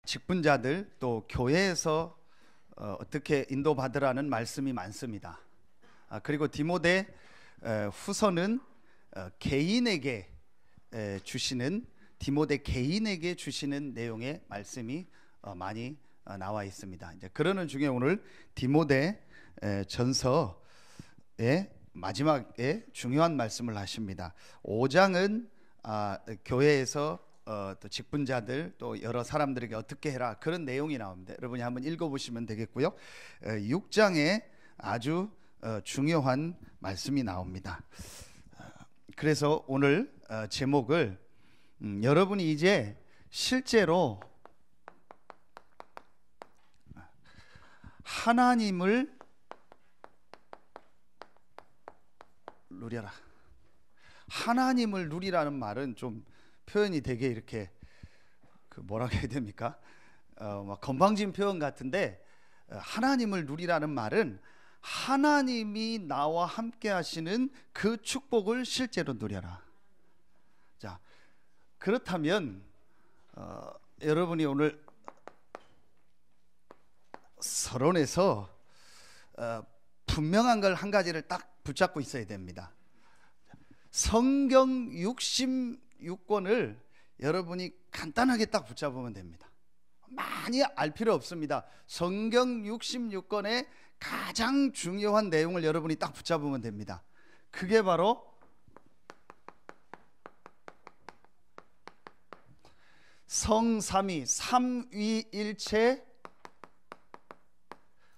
직분자들 또 교회에서 어떻게 인도받으라는 말씀이 많습니다. 그리고 디모데 후서는 개인에게 주시는 디모데 개인에게 주시는 내용의 말씀이 많이 나와 있습니다. 이제 그러는 중에 오늘 디모데 전서의 마지막에 중요한 말씀을 하십니다. 5장은 교회에서 또 직분자들 또 여러 사람들에게 어떻게 해라 그런 내용이 나옵니다. 여러분이 한번 읽어보시면 되겠고요. 6장에 아주 중요한 말씀이 나옵니다. 그래서 오늘 제목을 여러분이 이제 실제로 하나님을 누려라. 하나님을 누리라는 말은 좀 표현이 되게 이렇게 뭐라고 해야 됩니까? 막 건방진 표현 같은데, 하나님을 누리라는 말은 하나님이 나와 함께 하시는 그 축복을 실제로 누려라. 자, 그렇다면 여러분이 오늘 서론에서 분명한 걸 한 가지를 딱 붙잡고 있어야 됩니다. 성경 66권을 여러분이 간단하게 딱 붙잡으면 됩니다. 많이 알 필요 없습니다. 성경 66권의 가장 중요한 내용을 여러분이 딱 붙잡으면 됩니다. 그게 바로 성삼위 삼위일체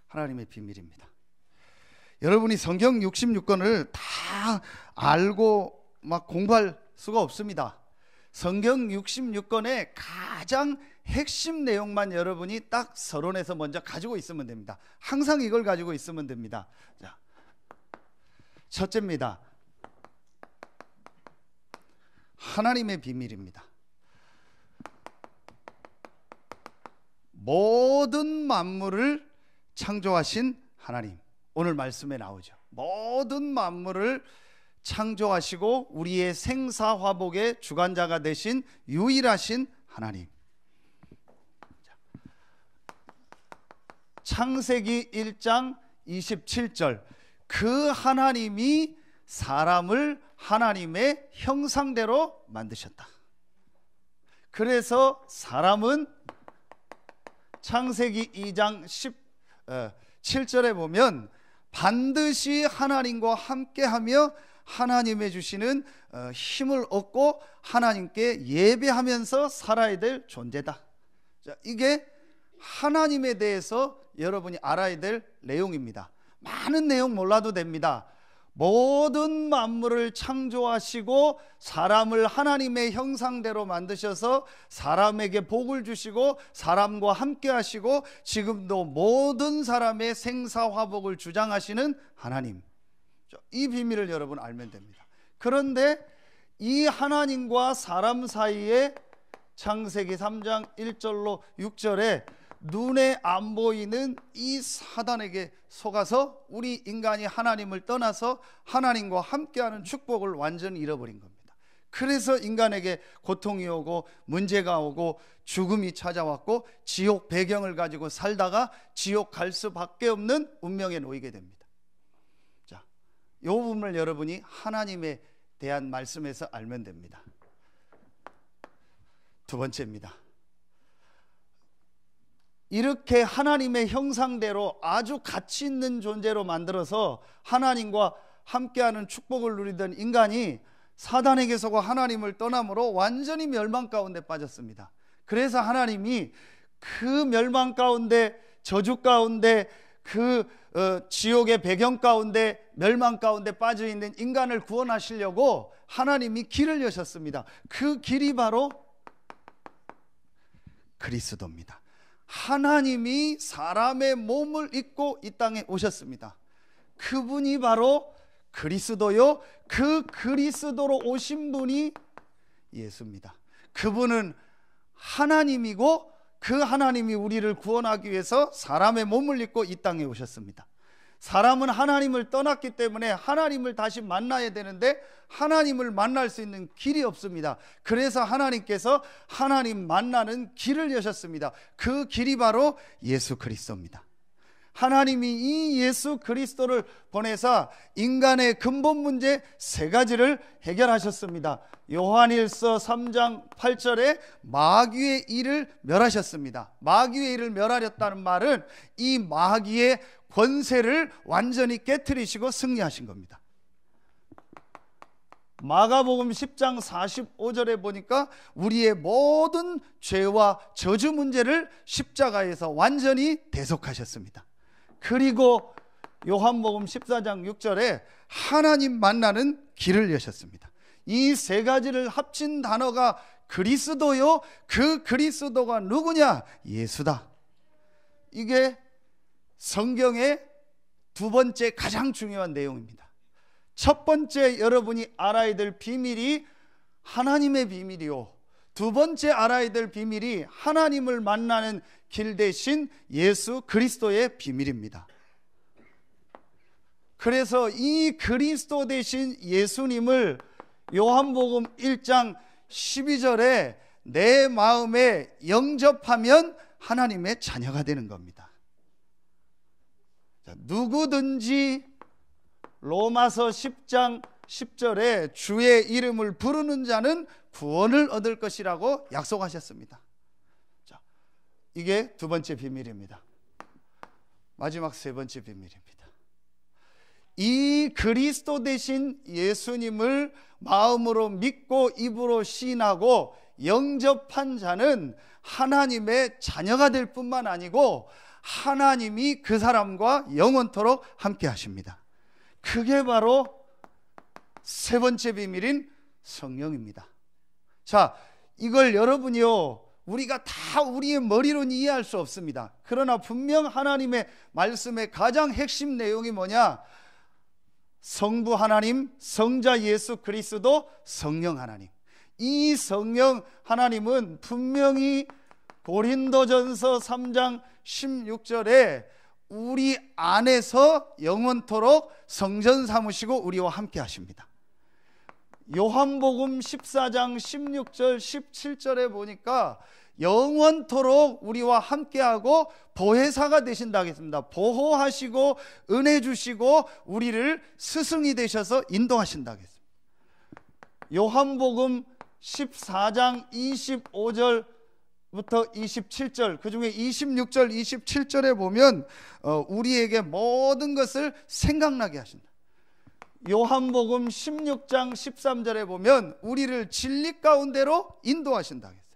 하나님의 비밀입니다. 여러분이 성경 66권을 다 알고 막 공부할 수가 없습니다. 성경 66권의 가장 핵심 내용만 여러분이 딱 서론에서 먼저 가지고 있으면 됩니다. 항상 이걸 가지고 있으면 됩니다. 자, 첫째입니다. 하나님의 비밀입니다. 모든 만물을 창조하신 하나님, 오늘 말씀에 나오죠. 모든 만물을 창조하시고 우리의 생사화복의 주관자가 되신 유일하신 하나님. 창세기 1장 27절, 그 하나님이 사람을 하나님의 형상대로 만드셨다. 그래서 사람은 창세기 2장 17절에 보면 반드시 하나님과 함께하며 하나님의 주시는 힘을 얻고 하나님께 예배하면서 살아야 될 존재다. 자, 이게 하나님에 대해서 여러분이 알아야 될 내용입니다. 많은 내용 몰라도 됩니다. 모든 만물을 창조하시고 사람을 하나님의 형상대로 만드셔서 사람에게 복을 주시고 사람과 함께 하시고 지금도 모든 사람의 생사화복을 주장하시는 하나님, 이 비밀을 여러분 알면 됩니다. 그런데 이 하나님과 사람 사이에 창세기 3장 1절로 6절에 눈에 안 보이는 이 사단에게 속아서 우리 인간이 하나님을 떠나서 하나님과 함께하는 축복을 완전히 잃어버린 겁니다. 그래서 인간에게 고통이 오고 문제가 오고 죽음이 찾아왔고 지옥 배경을 가지고 살다가 지옥 갈 수밖에 없는 운명에 놓이게 됩니다. 자, 이 부분을 여러분이 하나님에 대한 말씀에서 알면 됩니다. 두 번째입니다. 이렇게 하나님의 형상대로 아주 가치 있는 존재로 만들어서 하나님과 함께하는 축복을 누리던 인간이 사단에게 속아 하나님을 떠남으로 완전히 멸망 가운데 빠졌습니다. 그래서 하나님이 그 멸망 가운데, 저주 가운데, 그 지옥의 배경 가운데, 멸망 가운데 빠져 있는 인간을 구원하시려고 하나님이 길을 여셨습니다. 그 길이 바로 그리스도입니다. 하나님이 사람의 몸을 입고 이 땅에 오셨습니다. 그분이 바로 그리스도요, 그 그리스도로 오신 분이 예수입니다. 그분은 하나님이고 그 하나님이 우리를 구원하기 위해서 사람의 몸을 입고 이 땅에 오셨습니다. 사람은 하나님을 떠났기 때문에 하나님을 다시 만나야 되는데 하나님을 만날 수 있는 길이 없습니다. 그래서 하나님께서 하나님 만나는 길을 여셨습니다. 그 길이 바로 예수 그리스도입니다. 하나님이 이 예수 그리스도를 보내사 인간의 근본 문제 세 가지를 해결하셨습니다. 요한일서 3장 8절에 마귀의 일을 멸하셨습니다. 마귀의 일을 멸하렸다는 말은 이 마귀의 권세를 완전히 깨트리시고 승리하신 겁니다. 마가복음 10장 45절에 보니까 우리의 모든 죄와 저주 문제를 십자가에서 완전히 대속하셨습니다. 그리고 요한복음 14장 6절에 하나님 만나는 길을 여셨습니다. 이 세 가지를 합친 단어가 그리스도요. 그 그리스도가 누구냐? 예수다. 이게 성경의 두 번째 가장 중요한 내용입니다. 첫 번째 여러분이 알아야 될 비밀이 하나님의 비밀이요, 두 번째 알아야 될 비밀이 하나님을 만나는 길 대신 예수 그리스도의 비밀입니다. 그래서 이 그리스도 대신 예수님을 요한복음 1장 12절에 내 마음에 영접하면 하나님의 자녀가 되는 겁니다. 누구든지 로마서 10장 10절에 주의 이름을 부르는 자는 구원을 얻을 것이라고 약속하셨습니다. 자, 이게 두 번째 비밀입니다. 마지막 세 번째 비밀입니다. 이 그리스도 대신 예수님을 마음으로 믿고 입으로 시인하고 영접한 자는 하나님의 자녀가 될 뿐만 아니고 하나님이 그 사람과 영원토록 함께 하십니다. 그게 바로 세 번째 비밀인 성령입니다. 자, 이걸 여러분이요, 우리가 다 우리의 머리로는 이해할 수 없습니다. 그러나 분명 하나님의 말씀의 가장 핵심 내용이 뭐냐? 성부 하나님, 성자 예수 그리스도, 성령 하나님. 이 성령 하나님은 분명히 고린도전서 3장 16절에 우리 안에서 영원토록 성전 삼으시고 우리와 함께 하십니다. 요한복음 14장 16절 17절에 보니까 영원토록 우리와 함께하고 보혜사가 되신다 하겠습니다. 보호하시고 은혜 주시고 우리를 스승이 되셔서 인도하신다 하겠습니다. 요한복음 14장 25절부터 27절, 그 중에 26절 27절에 보면 우리에게 모든 것을 생각나게 하신다. 요한복음 16장 13절에 보면 우리를 진리 가운데로 인도하신다 하겠습니다.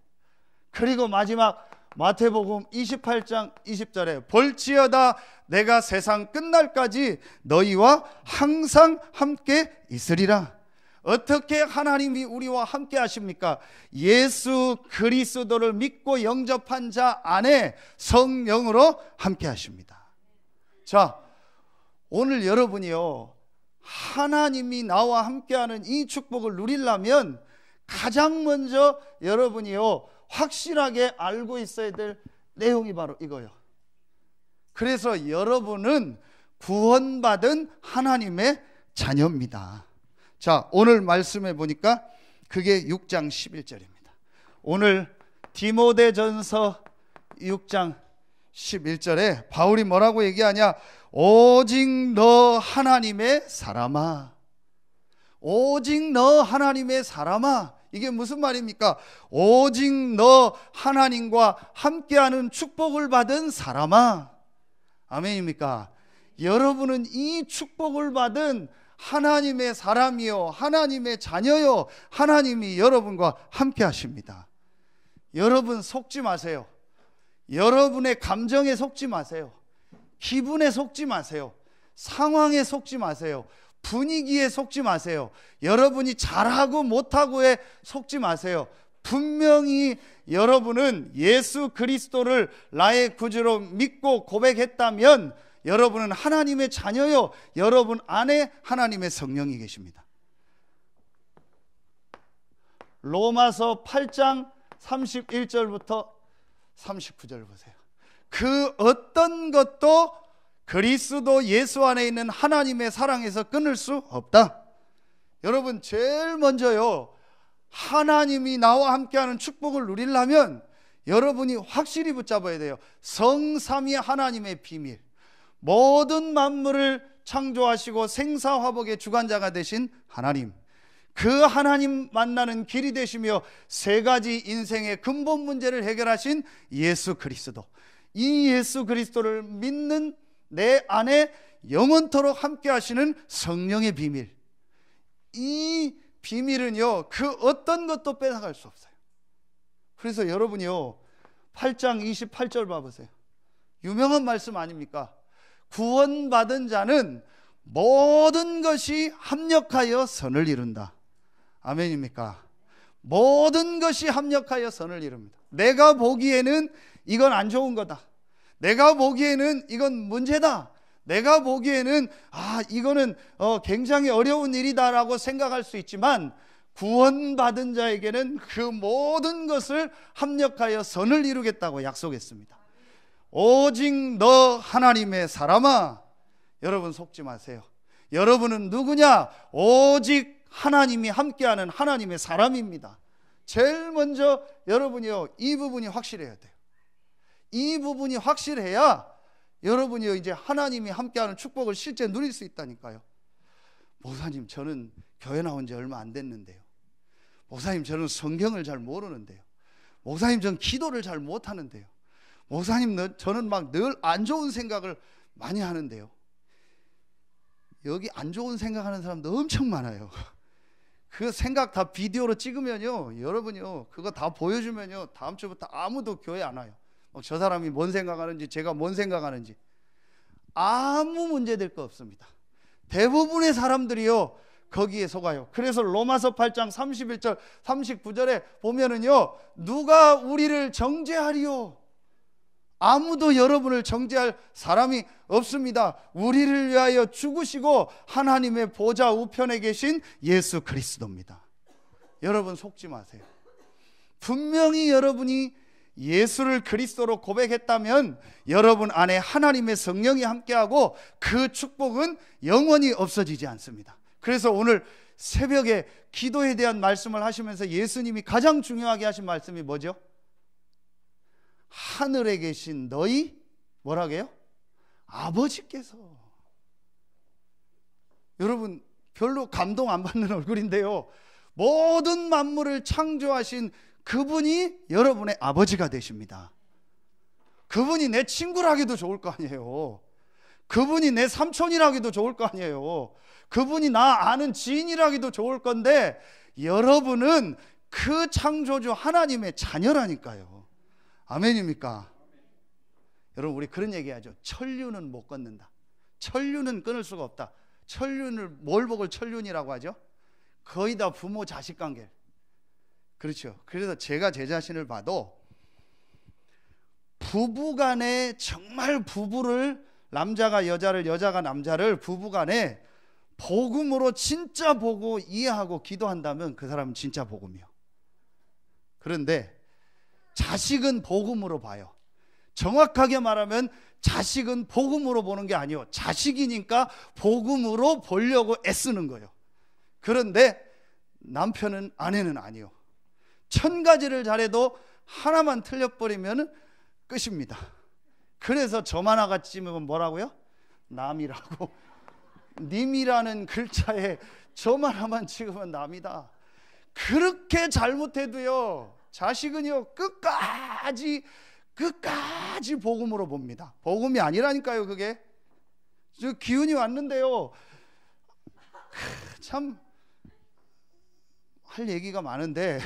그리고 마지막 마태복음 28장 20절에 볼지어다 내가 세상 끝날까지 너희와 항상 함께 있으리라. 어떻게 하나님이 우리와 함께 하십니까? 예수 그리스도를 믿고 영접한 자 안에 성령으로 함께 하십니다. 자, 오늘 여러분이요, 하나님이 나와 함께하는 이 축복을 누리려면 가장 먼저 여러분이요, 확실하게 알고 있어야 될 내용이 바로 이거예요. 그래서 여러분은 구원받은 하나님의 자녀입니다. 자, 오늘 말씀해 보니까 그게 6장 11절입니다. 오늘 디모데전서 6장 11절에 바울이 뭐라고 얘기하냐? 오직 너 하나님의 사람아, 오직 너 하나님의 사람아. 이게 무슨 말입니까? 오직 너 하나님과 함께하는 축복을 받은 사람아. 아멘입니까? 여러분은 이 축복을 받은 하나님의 사람이요, 하나님의 자녀요, 하나님이 여러분과 함께 하십니다. 여러분 속지 마세요. 여러분의 감정에 속지 마세요. 기분에 속지 마세요. 상황에 속지 마세요. 분위기에 속지 마세요. 여러분이 잘하고 못하고에 속지 마세요. 분명히 여러분은 예수 그리스도를 나의 구주로 믿고 고백했다면 여러분은 하나님의 자녀요, 여러분 안에 하나님의 성령이 계십니다. 로마서 8장 31절부터 39절 보세요. 그 어떤 것도 그리스도 예수 안에 있는 하나님의 사랑에서 끊을 수 없다. 여러분, 제일 먼저요, 하나님이 나와 함께하는 축복을 누리려면 여러분이 확실히 붙잡아야 돼요. 성삼위 하나님의 비밀. 모든 만물을 창조하시고 생사화복의 주관자가 되신 하나님, 그 하나님 만나는 길이 되시며 세 가지 인생의 근본 문제를 해결하신 예수 그리스도, 이 예수 그리스도를 믿는 내 안에 영원토록 함께 하시는 성령의 비밀, 이 비밀은요 그 어떤 것도 뺏어갈 수 없어요. 그래서 여러분이요 8장 28절 봐보세요. 유명한 말씀 아닙니까? 구원받은 자는 모든 것이 합력하여 선을 이룬다. 아멘입니까? 모든 것이 합력하여 선을 이룹니다. 내가 보기에는 이건 안 좋은 거다, 내가 보기에는 이건 문제다, 내가 보기에는 이거는 굉장히 어려운 일이다라고 생각할 수 있지만, 구원받은 자에게는 그 모든 것을 합력하여 선을 이루겠다고 약속했습니다. 오직 너 하나님의 사람아, 여러분 속지 마세요. 여러분은 누구냐? 오직 하나님이 함께하는 하나님의 사람입니다. 제일 먼저 여러분이요 이 부분이 확실해야 돼요. 이 부분이 확실해야 여러분이요 이제 하나님이 함께하는 축복을 실제 누릴 수 있다니까요. 목사님, 저는 교회 나온 지 얼마 안 됐는데요. 목사님, 저는 성경을 잘 모르는데요. 목사님, 저는 기도를 잘 못하는데요. 목사님, 저는 막 늘 안 좋은 생각을 많이 하는데요. 여기 안 좋은 생각하는 사람도 엄청 많아요. 그 생각 다 비디오로 찍으면요, 여러분요 그거 다 보여주면요 다음 주부터 아무도 교회 안 와요. 저 사람이 뭔 생각하는지, 제가 뭔 생각하는지 아무 문제될 거 없습니다. 대부분의 사람들이요 거기에 속아요. 그래서 로마서 8장 31절 39절에 보면은요, 누가 우리를 정죄하리요? 아무도 여러분을 정죄할 사람이 없습니다. 우리를 위하여 죽으시고 하나님의 보좌 우편에 계신 예수 그리스도입니다. 여러분 속지 마세요. 분명히 여러분이 예수를 그리스도로 고백했다면 여러분 안에 하나님의 성령이 함께하고 그 축복은 영원히 없어지지 않습니다. 그래서 오늘 새벽에 기도에 대한 말씀을 하시면서 예수님이 가장 중요하게 하신 말씀이 뭐죠? 하늘에 계신 너희 뭐라고요? 아버지께서. 여러분 별로 감동 안 받는 얼굴인데요, 모든 만물을 창조하신 그분이 여러분의 아버지가 되십니다. 그분이 내 친구라기도 좋을 거 아니에요. 그분이 내 삼촌이라기도 좋을 거 아니에요. 그분이 나 아는 지인이라기도 좋을 건데, 여러분은 그 창조주 하나님의 자녀라니까요. 아멘입니까? 여러분 우리 그런 얘기하죠. 천륜은 못 끊는다. 천륜은 끊을 수가 없다. 천륜을 뭘 보고 천륜이라고 하죠? 거의 다 부모 자식 관계. 그렇죠. 그래서 제가 제 자신을 봐도 부부간에 정말 부부를, 남자가 여자를, 여자가 남자를 부부간에 복음으로 진짜 보고 이해하고 기도한다면 그 사람은 진짜 복음이요. 그런데 자식은 복음으로 봐요. 정확하게 말하면 자식은 복음으로 보는 게 아니요, 자식이니까 복음으로 보려고 애쓰는 거예요. 그런데 남편은, 아내는 아니요. 1000가지를 잘해도 하나만 틀려버리면 끝입니다. 그래서 점 하나가 찌면 뭐라고요? 남이라고. 님이라는 글자에 점 하나만 찍으면 남이다. 그렇게 잘못해도요, 자식은요 끝까지 복음으로 봅니다. 복음이 아니라니까요. 그게 저 기운이 왔는데요, 참 할 얘기가 많은데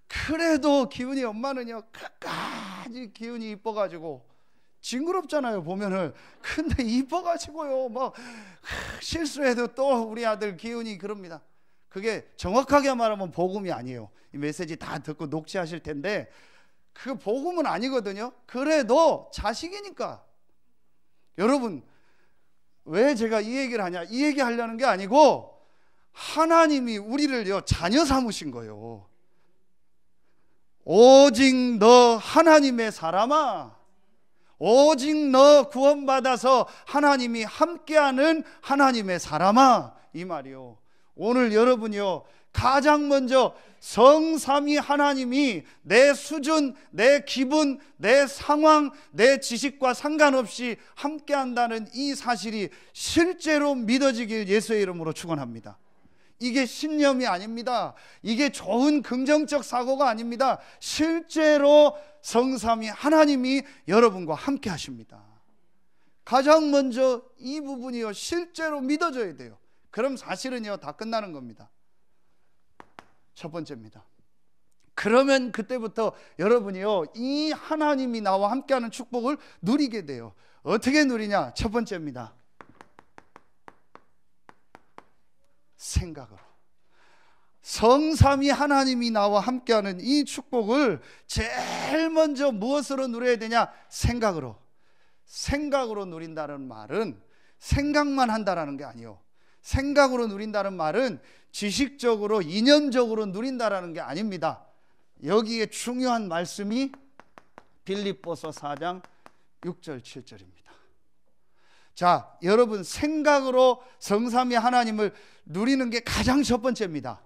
그래도 기운이, 엄마는요 끝까지 기운이 이뻐가지고 징그럽잖아요 보면은. 근데 이뻐가지고요 막 실수해도 또 우리 아들 기운이 그럽니다. 그게 정확하게 말하면 복음이 아니에요. 이 메시지 다 듣고 녹취하실 텐데 그 복음은 아니거든요. 그래도 자식이니까. 여러분 왜 제가 이 얘기를 하냐, 이 얘기 하려는 게 아니고 하나님이 우리를요 자녀 삼으신 거예요. 오직 너 하나님의 사람아, 오직 너 구원받아서 하나님이 함께하는 하나님의 사람아, 이 말이요. 오늘 여러분이요, 가장 먼저 성삼위 하나님이 내 수준, 내 기분, 내 상황, 내 지식과 상관없이 함께한다는 이 사실이 실제로 믿어지길 예수의 이름으로 축원합니다. 이게 신념이 아닙니다. 이게 좋은 긍정적 사고가 아닙니다. 실제로 성삼위 하나님이 여러분과 함께 하십니다. 가장 먼저 이 부분이요, 실제로 믿어져야 돼요. 그럼 사실은요, 다 끝나는 겁니다. 첫 번째입니다. 그러면 그때부터 여러분이요, 이 하나님이 나와 함께하는 축복을 누리게 돼요. 어떻게 누리냐? 첫 번째입니다. 생각으로. 성삼위 하나님이 나와 함께하는 이 축복을 제일 먼저 무엇으로 누려야 되냐? 생각으로. 생각으로 누린다는 말은 생각만 한다라는 게 아니에요. 생각으로 누린다는 말은 지식적으로, 이념적으로 누린다라는 게 아닙니다. 여기에 중요한 말씀이 빌립보서 4장 6절 7절입니다. 자, 여러분, 생각으로 성삼위 하나님을 누리는 게 가장 첫 번째입니다.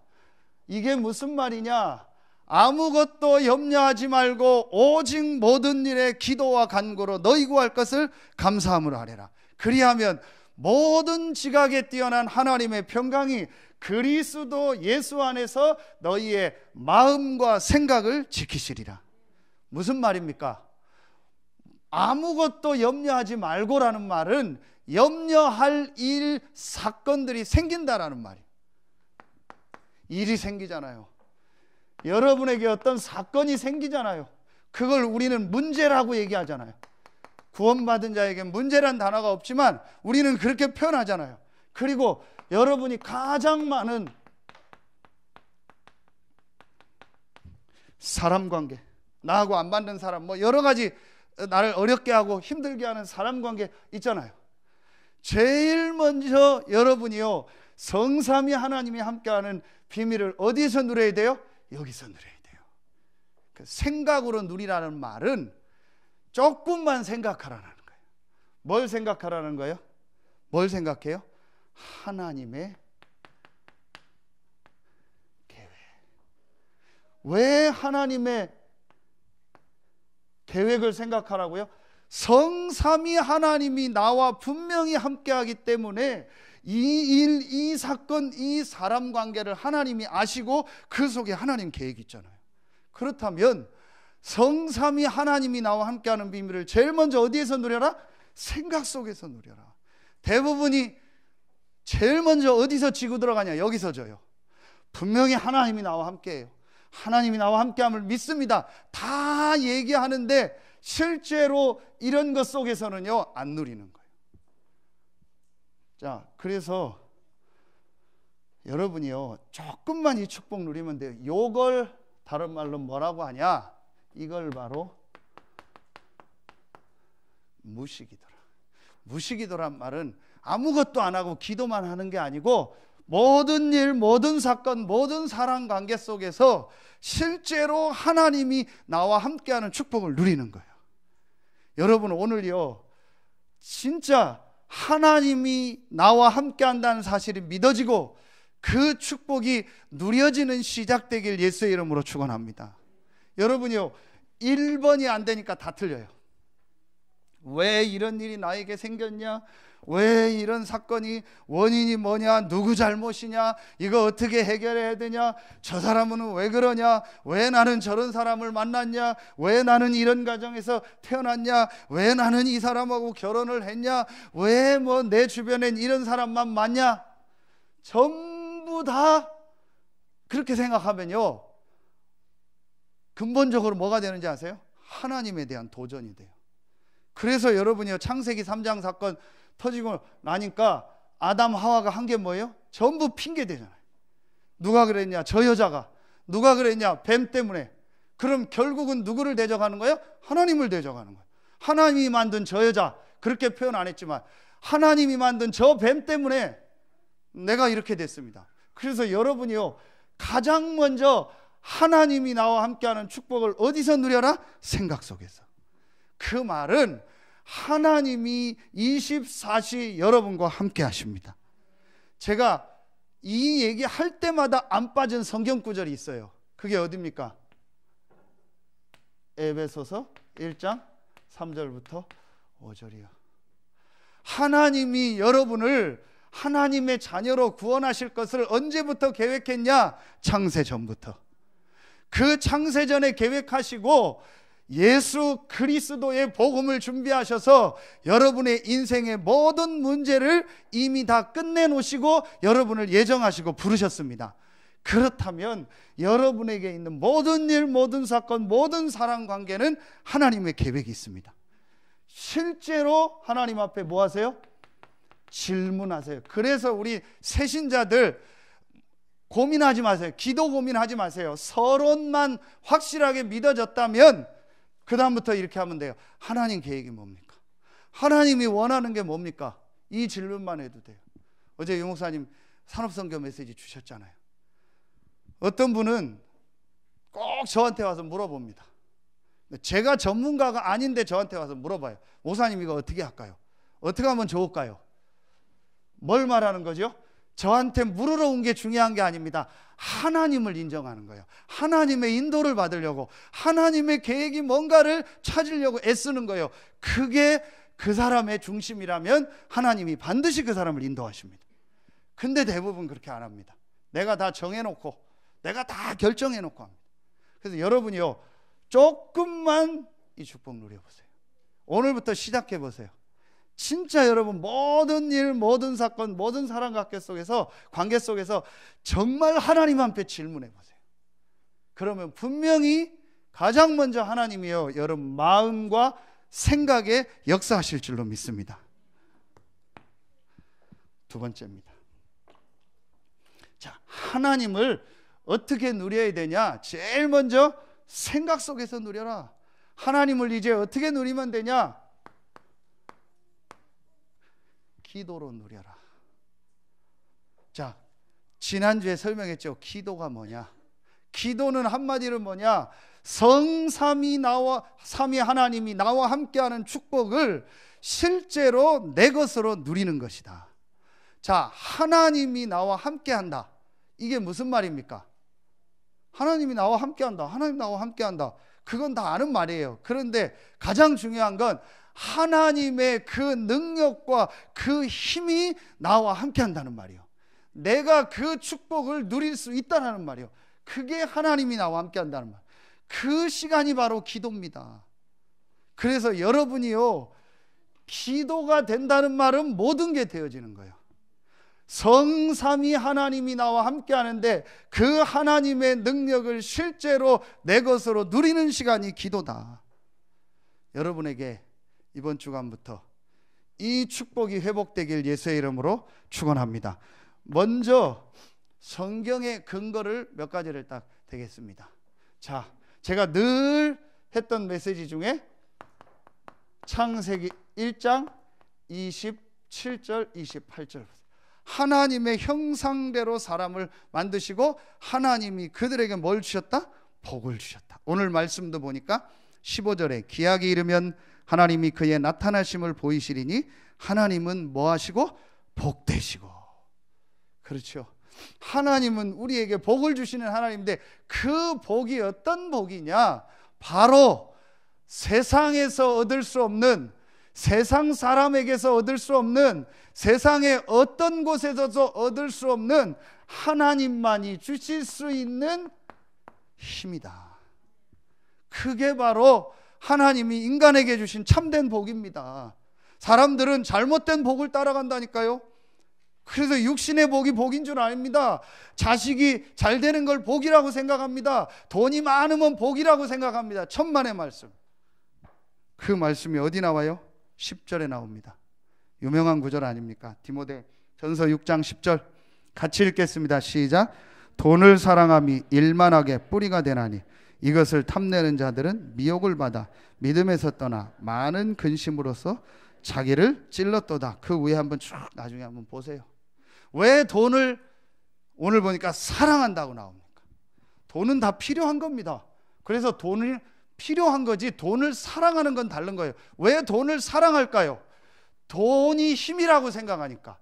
이게 무슨 말이냐? 아무것도 염려하지 말고 오직 모든 일에 기도와 간구로 너희 구할 것을 감사함으로 하래라. 그리하면 모든 지각에 뛰어난 하나님의 평강이 그리스도 예수 안에서 너희의 마음과 생각을 지키시리라. 무슨 말입니까? 아무것도 염려하지 말고라는 말은 염려할 일, 사건들이 생긴다라는 말이에요. 일이 생기잖아요. 여러분에게 어떤 사건이 생기잖아요. 그걸 우리는 문제라고 얘기하잖아요. 구원받은 자에게 문제란 단어가 없지만 우리는 그렇게 표현하잖아요. 그리고 여러분이 가장 많은 사람 관계, 나하고 안 맞는 사람, 뭐 여러 가지 나를 어렵게 하고 힘들게 하는 사람 관계 있잖아요. 제일 먼저 여러분이요, 성삼위 하나님이 함께하는 비밀을 어디서 누려야 돼요? 여기서 누려야 돼요. 그 생각으로 누리라는 말은 조금만 생각하라는 거예요. 뭘 생각하라는 거예요? 뭘 생각해요? 하나님의 계획. 왜 하나님의 계획을 생각하라고요? 성삼위 하나님이 나와 분명히 함께하기 때문에 이 일, 이 사건, 이 사람 관계를 하나님이 아시고 그 속에 하나님 계획이 있잖아요. 그렇다면 성삼위 하나님이 나와 함께하는 비밀을 제일 먼저 어디에서 누려라? 생각 속에서 누려라. 대부분이 제일 먼저 어디서 지고 들어가냐? 여기서 져요. 분명히 하나님이 나와 함께해요. 하나님이 나와 함께함을 믿습니다. 다 얘기하는데 실제로 이런 것 속에서는요, 안 누리는 거예요. 자, 그래서 여러분이요, 조금만 이 축복 누리면 돼요. 요걸 다른 말로 뭐라고 하냐? 이걸 바로 무시기도라. 무시기도란 말은 아무것도 안 하고 기도만 하는 게 아니고 모든 일, 모든 사건, 모든 사람 관계 속에서 실제로 하나님이 나와 함께하는 축복을 누리는 거예요. 여러분, 오늘요, 진짜 하나님이 나와 함께한다는 사실이 믿어지고 그 축복이 누려지는 시작되길 예수의 이름으로 축원합니다. 여러분이요, 1번이 안 되니까 다 틀려요. 왜 이런 일이 나에게 생겼냐? 왜 이런 사건이, 원인이 뭐냐? 누구 잘못이냐? 이거 어떻게 해결해야 되냐? 저 사람은 왜 그러냐? 왜 나는 저런 사람을 만났냐? 왜 나는 이런 가정에서 태어났냐? 왜 나는 이 사람하고 결혼을 했냐? 왜 뭐 내 주변엔 이런 사람만 많냐? 전부 다 그렇게 생각하면요, 근본적으로 뭐가 되는지 아세요? 하나님에 대한 도전이 돼요. 그래서 여러분이요, 창세기 3장 사건 터지고 나니까 아담 하와가 한 게 뭐예요? 전부 핑계 대잖아요. 누가 그랬냐? 저 여자가. 누가 그랬냐? 뱀 때문에. 그럼 결국은 누구를 대적하는 거예요? 하나님을 대적하는 거예요. 하나님이 만든 저 여자, 그렇게 표현 안 했지만 하나님이 만든 저 뱀 때문에 내가 이렇게 됐습니다. 그래서 여러분이요, 가장 먼저 하나님이 나와 함께하는 축복을 어디서 누려라? 생각 속에서. 그 말은 하나님이 24시 여러분과 함께 하십니다. 제가 이 얘기 할 때마다 안 빠진 성경 구절이 있어요. 그게 어디입니까? 에베소서 1장 3절부터 5절이요. 하나님이 여러분을 하나님의 자녀로 구원하실 것을 언제부터 계획했냐? 창세 전부터. 그 창세 전에 계획하시고 예수 그리스도의 복음을 준비하셔서 여러분의 인생의 모든 문제를 이미 다 끝내놓으시고 여러분을 예정하시고 부르셨습니다. 그렇다면 여러분에게 있는 모든 일, 모든 사건, 모든 사랑 관계는 하나님의 계획이 있습니다. 실제로 하나님 앞에 뭐 하세요? 질문하세요. 그래서 우리 새신자들 고민하지 마세요. 기도 고민하지 마세요. 서론만 확실하게 믿어졌다면 그 다음부터 이렇게 하면 돼요. 하나님 계획이 뭡니까? 하나님이 원하는 게 뭡니까? 이 질문만 해도 돼요. 어제 유 목사님 산업선교 메시지 주셨잖아요. 어떤 분은 꼭 저한테 와서 물어봅니다. 제가 전문가가 아닌데 저한테 와서 물어봐요. 목사님 이거 어떻게 할까요? 어떻게 하면 좋을까요? 뭘 말하는 거죠? 저한테 물으러 온 게 중요한 게 아닙니다. 하나님을 인정하는 거예요. 하나님의 인도를 받으려고, 하나님의 계획이 뭔가를 찾으려고 애쓰는 거예요. 그게 그 사람의 중심이라면 하나님이 반드시 그 사람을 인도하십니다. 근데 대부분 그렇게 안 합니다. 내가 다 정해놓고 내가 다 결정해놓고 합니다. 그래서 여러분이요, 조금만 이 축복 누려보세요. 오늘부터 시작해보세요. 진짜 여러분 모든 일, 모든 사건, 모든 사랑 관계 속에서 정말 하나님 앞에 질문해보세요. 그러면 분명히 가장 먼저 하나님이요, 여러분 마음과 생각에 역사하실 줄로 믿습니다. 두 번째입니다. 자, 하나님을 어떻게 누려야 되냐? 제일 먼저 생각 속에서 누려라. 하나님을 이제 어떻게 누리면 되냐? 기도로 누려라. 자, 지난주에 설명했죠. 기도가 뭐냐? 기도는 한마디로 뭐냐? 성삼위 삼위 하나님이 나와 함께하는 축복을 실제로 내 것으로 누리는 것이다. 자, 하나님이 나와 함께한다. 이게 무슨 말입니까? 하나님이 나와 함께한다. 하나님 나와 함께한다. 그건 다 아는 말이에요. 그런데 가장 중요한 건 하나님의 그 능력과 그 힘이 나와 함께한다는 말이에요. 내가 그 축복을 누릴 수 있다는 말이에요. 그게 하나님이 나와 함께한다는 말. 그 시간이 바로 기도입니다. 그래서 여러분이요, 기도가 된다는 말은 모든 게 되어지는 거예요. 성삼위 하나님이 나와 함께 하는데 그 하나님의 능력을 실제로 내 것으로 누리는 시간이 기도다. 여러분에게 이번 주간부터 이 축복이 회복되길 예수의 이름으로 축원합니다. 먼저 성경의 근거를 몇 가지를 딱 되겠습니다. 자, 제가 늘 했던 메시지 중에 창세기 1장 27절 28절, 하나님의 형상대로 사람을 만드시고 하나님이 그들에게 뭘 주셨다? 복을 주셨다. 오늘 말씀도 보니까 15절에 기약이 이르면 하나님이 그의 나타나심을 보이시리니 하나님은 뭐 하시고? 복되시고. 그렇죠. 하나님은 우리에게 복을 주시는 하나님인데 그 복이 어떤 복이냐? 바로 세상에서 얻을 수 없는, 세상 사람에게서 얻을 수 없는, 세상의 어떤 곳에서도 얻을 수 없는 하나님만이 주실 수 있는 힘이다. 그게 바로 하나님이 인간에게 주신 참된 복입니다. 사람들은 잘못된 복을 따라간다니까요. 그래서 육신의 복이 복인 줄 아닙니다. 자식이 잘 되는 걸 복이라고 생각합니다. 돈이 많으면 복이라고 생각합니다. 천만의 말씀. 그 말씀이 어디 나와요? 10절에 나옵니다. 유명한 구절 아닙니까? 디모데 전서 6장 10절 같이 읽겠습니다. 시작. 돈을 사랑함이 일만하게 뿌리가 되나니 이것을 탐내는 자들은 미혹을 받아 믿음에서 떠나 많은 근심으로써 자기를 찔렀도다. 그 위에 한번 쭉 나중에 한번 보세요. 왜 돈을 오늘 보니까 사랑한다고 나옵니까? 돈은 다 필요한 겁니다. 그래서 돈을 필요한 거지 돈을 사랑하는 건 다른 거예요. 왜 돈을 사랑할까요? 돈이 힘이라고 생각하니까,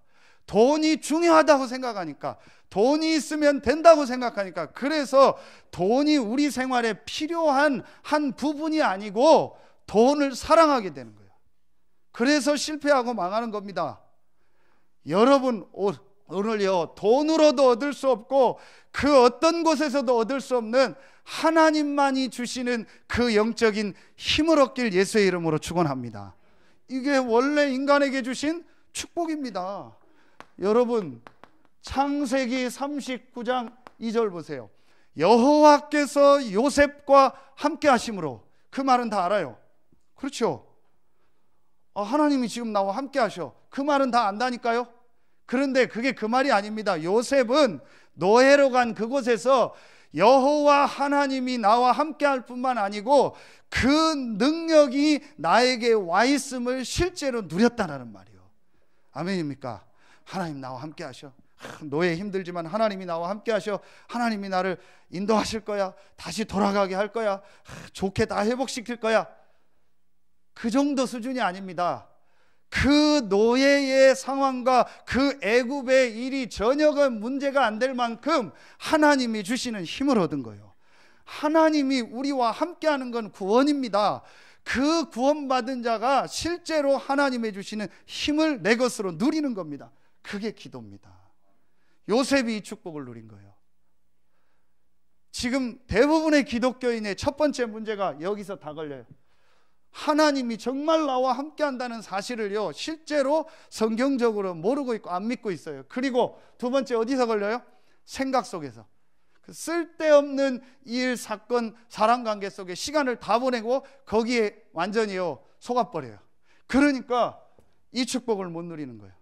돈이 중요하다고 생각하니까, 돈이 있으면 된다고 생각하니까. 그래서 돈이 우리 생활에 필요한 한 부분이 아니고 돈을 사랑하게 되는 거예요. 그래서 실패하고 망하는 겁니다. 여러분 오늘요, 돈으로도 얻을 수 없고 그 어떤 곳에서도 얻을 수 없는 하나님만이 주시는 그 영적인 힘을 얻길 예수의 이름으로 축원합니다. 이게 원래 인간에게 주신 축복입니다. 여러분, 창세기 39장 2절 보세요. 여호와께서 요셉과 함께 하심으로. 그 말은 다 알아요. 그렇죠? 하나님이 지금 나와 함께 하셔. 그 말은 다 안다니까요. 그런데 그게 그 말이 아닙니다. 요셉은 노예로 간 그곳에서 여호와 하나님이 나와 함께 할 뿐만 아니고 그 능력이 나에게 와 있음을 실제로 누렸다는 말이에요. 아멘입니까? 하나님 나와 함께 하셔. 노예 힘들지만 하나님이 나와 함께 하셔. 하나님이 나를 인도하실 거야. 다시 돌아가게 할 거야. 좋게 다 회복시킬 거야. 그 정도 수준이 아닙니다. 그 노예의 상황과 그 애굽의 일이 전혀가 문제가 안 될 만큼 하나님이 주시는 힘을 얻은 거예요. 하나님이 우리와 함께하는 건 구원입니다. 그 구원받은 자가 실제로 하나님이 주시는 힘을 내 것으로 누리는 겁니다. 그게 기도입니다. 요셉이 이 축복을 누린 거예요. 지금 대부분의 기독교인의 첫 번째 문제가 여기서 다 걸려요. 하나님이 정말 나와 함께 한다는 사실을요, 실제로 성경적으로 모르고 있고 안 믿고 있어요. 그리고 두 번째 어디서 걸려요? 생각 속에서. 그 쓸데없는 일, 사건, 사람관계 속에 시간을 다 보내고 거기에 완전히요 속아버려요. 그러니까 이 축복을 못 누리는 거예요.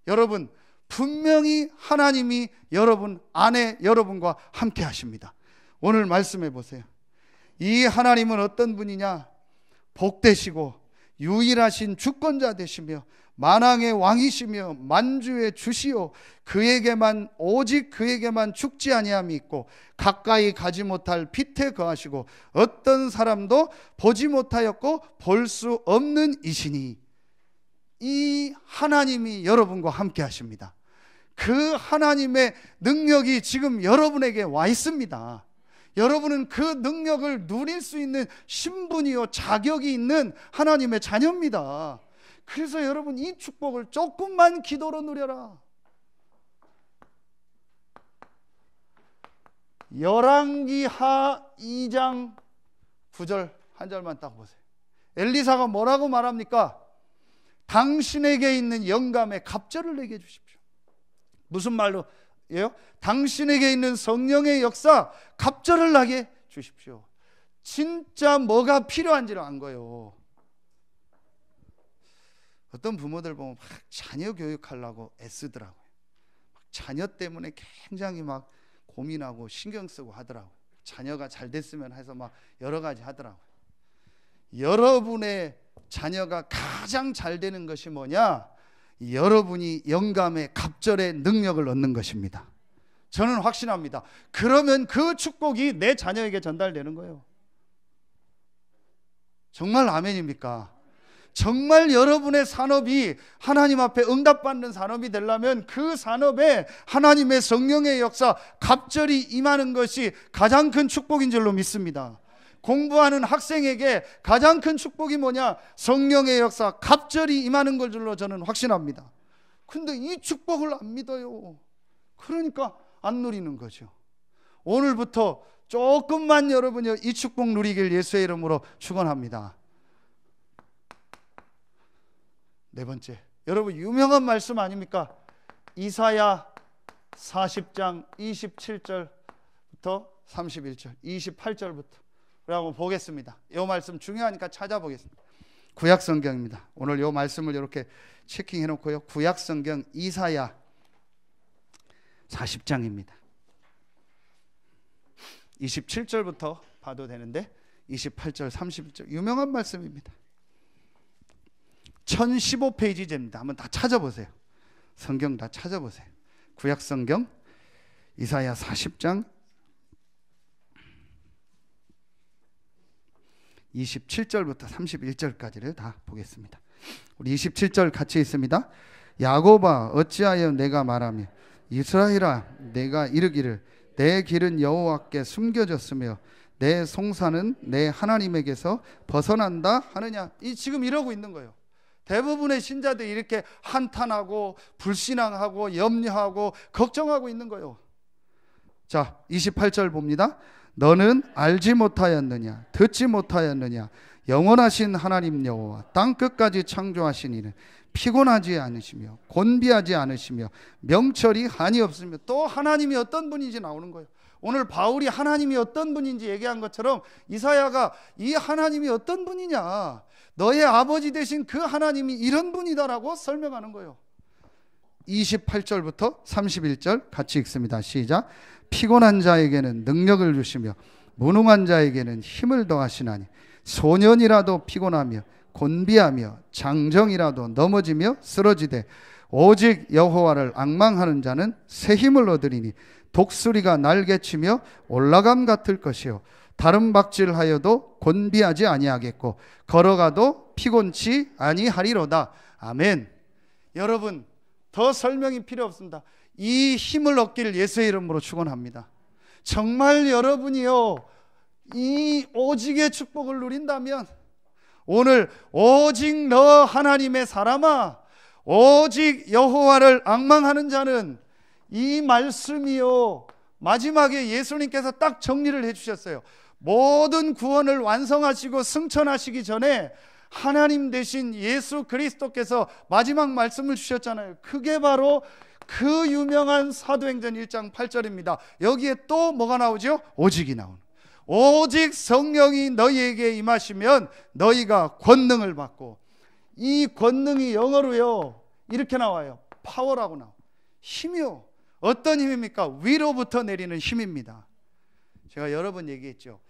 여러분, 분명히 하나님이 여러분 안에 여러분과 함께 하십니다. 오늘 말씀해 보세요. 이 하나님은 어떤 분이냐? 복되시고 유일하신 주권자 되시며 만왕의 왕이시며 만주의 주시오. 그에게만 오직 그에게만 죽지 아니함이 있고 가까이 가지 못할 빛에 거하시고 어떤 사람도 보지 못하였고 볼 수 없는 이시니. 이 하나님이 여러분과 함께 하십니다. 그 하나님의 능력이 지금 여러분에게 와 있습니다. 여러분은 그 능력을 누릴 수 있는 신분이요 자격이 있는 하나님의 자녀입니다. 그래서 여러분 이 축복을 조금만 기도로 누려라. 열왕기하 2장 9절 한 절만 딱 보세요. 엘리사가 뭐라고 말합니까? 당신에게 있는 영감에 갑절을 내게 해주십시오. 무슨 말로 예요? 당신에게 있는 성령의 역사 갑절을 나게 주십시오. 진짜 뭐가 필요한지를 안 거예요. 어떤 부모들 보면 막 자녀 교육하려고 애쓰더라고요. 자녀 때문에 굉장히 막 고민하고 신경 쓰고 하더라고요. 자녀가 잘 됐으면 해서 막 여러 가지 하더라고요. 여러분의 자녀가 가장 잘 되는 것이 뭐냐? 여러분이 영감의 갑절의 능력을 얻는 것입니다. 저는 확신합니다. 그러면 그 축복이 내 자녀에게 전달되는 거예요. 정말 아멘입니까? 정말 여러분의 산업이 하나님 앞에 응답받는 산업이 되려면 그 산업에 하나님의 성령의 역사 갑절이 임하는 것이 가장 큰 축복인 줄로 믿습니다. 공부하는 학생에게 가장 큰 축복이 뭐냐? 성령의 역사 갑절이 임하는 걸 줄로 저는 확신합니다. 근데 이 축복을 안 믿어요. 그러니까 안 누리는 거죠. 오늘부터 조금만 여러분이 이 축복 누리길 예수의 이름으로 축원합니다. 네 번째, 여러분 유명한 말씀 아닙니까? 이사야 40장 27절부터 31절 28절부터 우리 한번 보겠습니다. 이 말씀 중요하니까 찾아보겠습니다. 구약 성경입니다. 오늘 이 말씀을 이렇게 체킹해 놓고요. 구약 성경 이사야 40장입니다. 27절부터 봐도 되는데 28절 31절 유명한 말씀입니다. 1015페이지입니다. 한번 다 찾아보세요. 성경 다 찾아보세요. 구약 성경 이사야 40장 27절부터 31절까지를 다 보겠습니다. 우리 27절 같이 있습니다. 야곱아 어찌하여 내가 말하며 이스라엘아 내가 이르기를 내 길은 여호와께 숨겨졌으며 내 송사는 내 하나님에게서 벗어난다 하느냐. 지금 이러고 있는 거예요. 대부분의 신자들이 이렇게 한탄하고 불신앙하고 염려하고 걱정하고 있는 거예요. 자, 28절 봅니다. 너는 알지 못하였느냐 듣지 못하였느냐 영원하신 하나님 여호와 땅끝까지 창조하신 이는 피곤하지 않으시며 곤비하지 않으시며 명철이 한이 없으며. 또 하나님이 어떤 분인지 나오는 거예요. 오늘 바울이 하나님이 어떤 분인지 얘기한 것처럼 이사야가 이 하나님이 어떤 분이냐, 너의 아버지 되신 그 하나님이 이런 분이다라고 설명하는 거예요. 28절부터 31절 같이 읽습니다. 시작. 피곤한 자에게는 능력을 주시며 무능한 자에게는 힘을 더하시나니 소년이라도 피곤하며 곤비하며 장정이라도 넘어지며 쓰러지되 오직 여호와를 앙망하는 자는 새 힘을 얻으리니 독수리가 날개치며 올라감 같을 것이요 다른 박질하여도 곤비하지 아니하겠고 걸어가도 피곤치 아니하리로다. 아멘. 여러분, 더 설명이 필요 없습니다. 이 힘을 얻기를 예수의 이름으로 축원합니다. 정말 여러분이요 이 오직의 축복을 누린다면 오늘 오직 너 하나님의 사람아 오직 여호와를 앙망하는 자는, 이 말씀이요 마지막에 예수님께서 딱 정리를 해주셨어요. 모든 구원을 완성하시고 승천하시기 전에 하나님 되신 예수 그리스도께서 마지막 말씀을 주셨잖아요. 그게 바로 그 유명한 사도행전 1장 8절입니다. 여기에 또 뭐가 나오죠? 오직이 나오는. 오직 성령이 너희에게 임하시면 너희가 권능을 받고, 이 권능이 영어로요 이렇게 나와요. 파워라고 나와요. 힘이요. 어떤 힘입니까? 위로부터 내리는 힘입니다. 제가 여러 번 얘기했죠.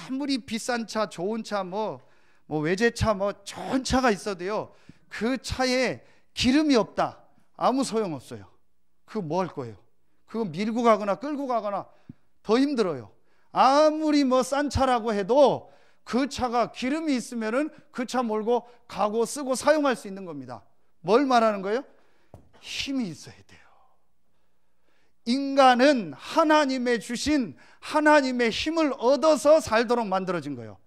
아무리 비싼 차, 좋은 차, 뭐 외제차, 좋은 차가 있어도요 그 차에 기름이 없다, 아무 소용없어요. 그거 뭐 할 거예요? 그거 밀고 가거나 끌고 가거나 더 힘들어요. 아무리 싼 차라고 해도 그 차가 기름이 있으면은 그 차 몰고 가고 쓰고 사용할 수 있는 겁니다. 뭘 말하는 거예요? 힘이 있어야 돼요. 인간은 하나님의 주신 하나님의 힘을 얻어서 살도록 만들어진 거예요.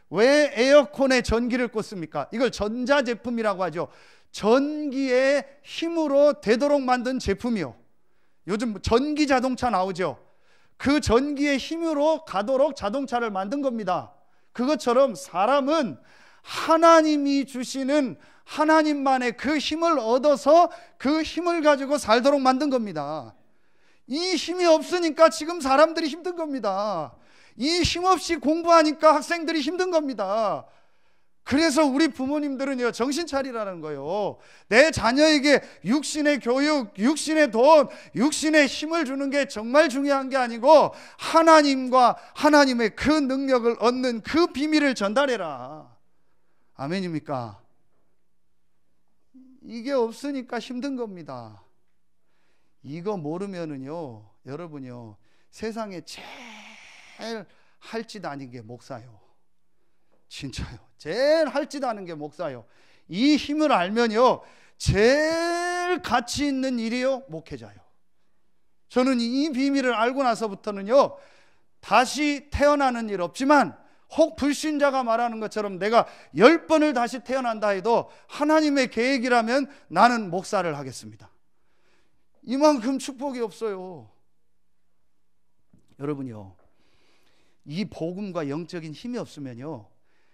왜 에어컨에 전기를 꽂습니까? 이걸 전자제품이라고 하죠. 전기의 힘으로 되도록 만든 제품이요. 요즘 전기 자동차 나오죠. 그 전기의 힘으로 가도록 자동차를 만든 겁니다. 그것처럼 사람은 하나님이 주시는 하나님만의 그 힘을 얻어서 그 힘을 가지고 살도록 만든 겁니다. 이 힘이 없으니까 지금 사람들이 힘든 겁니다. 이 힘 없이 공부하니까 학생들이 힘든 겁니다. 그래서 우리 부모님들은요 정신 차리라는 거예요. 내 자녀에게 육신의 교육, 육신의 돈, 육신의 힘을 주는 게 정말 중요한 게 아니고 하나님과 하나님의 그 능력을 얻는 그 비밀을 전달해라. 아멘입니까? 이게 없으니까 힘든 겁니다. 이거 모르면은요 여러분요 세상에 제일 할 짓 아닌 게 목사요. 진짜요. 제일 할 짓 아는 게 목사요. 이 힘을 알면요 제일 가치 있는 일이요 목회자요. 저는 이 비밀을 알고 나서부터는요 다시 태어나는 일 없지만, 혹 불신자가 말하는 것처럼 내가 10번을 다시 태어난다 해도 하나님의 계획이라면 나는 목사를 하겠습니다. 이만큼 축복이 없어요. 여러분요 이 복음과 영적인 힘이 없으면요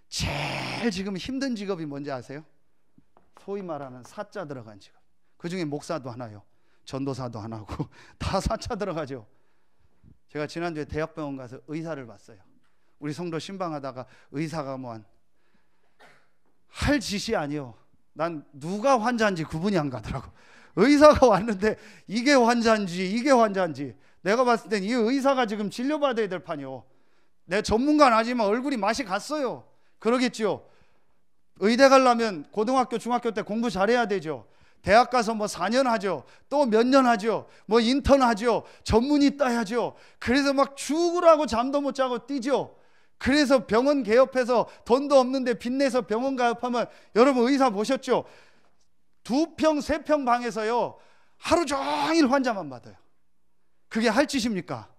제일 지금 힘든 직업이 뭔지 아세요? 소위 말하는 사자 들어간 직업. 그 중에 목사도 하나요, 전도사도 하나고 다 사자 들어가죠. 제가 지난주에 대학병원 가서 의사를 봤어요. 우리 성도 신방하다가 의사가 할 짓이 아니요. 난 누가 환자인지 구분이 안 가더라고. 의사가 왔는데 이게 환자인지 이게 환자인지, 내가 봤을 땐 이 의사가 지금 진료받아야 될 판이요. 내 전문가는 아니지만 얼굴이 맛이 갔어요. 그러겠죠. 의대 가려면 고등학교 중학교 때 공부 잘해야 되죠. 대학 가서 4년 하죠. 또 몇 년 하죠. 인턴 하죠. 전문의 따야죠. 그래서 막 죽으라고 잠도 못 자고 뛰죠. 그래서 병원 개업해서 돈도 없는데 빚내서 병원 가입하면, 여러분 의사 보셨죠? 2평, 3평 방에서요 하루 종일 환자만 받아요. 그게 할 짓입니까?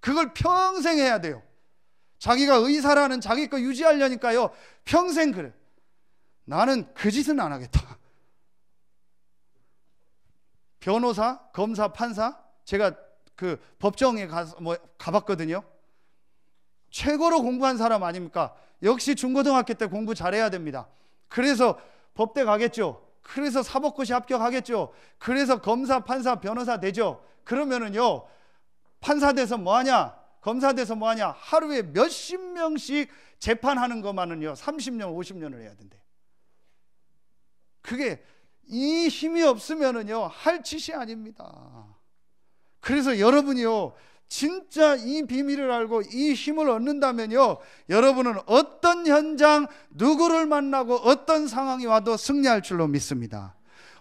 그걸 평생 해야 돼요. 자기가 의사라는 자기 거 유지하려니까요 평생 그래. 나는 그 짓은 안 하겠다. 변호사, 검사, 판사, 제가 그 법정에 가봤거든요. 최고로 공부한 사람 아닙니까? 역시 중고등학교 때 공부 잘해야 됩니다. 그래서 법대 가겠죠. 그래서 사법고시 합격하겠죠. 그래서 검사, 판사, 변호사 되죠. 그러면은요 판사 돼서 뭐하냐, 검사 돼서 뭐하냐, 하루에 몇십 명씩 재판하는 것만은요 30년, 50년을 해야 된대요. 그게 이 힘이 없으면은요 할 짓이 아닙니다. 그래서 여러분이요 진짜 이 비밀을 알고 이 힘을 얻는다면요 여러분은 어떤 현장, 누구를 만나고 어떤 상황이 와도 승리할 줄로 믿습니다.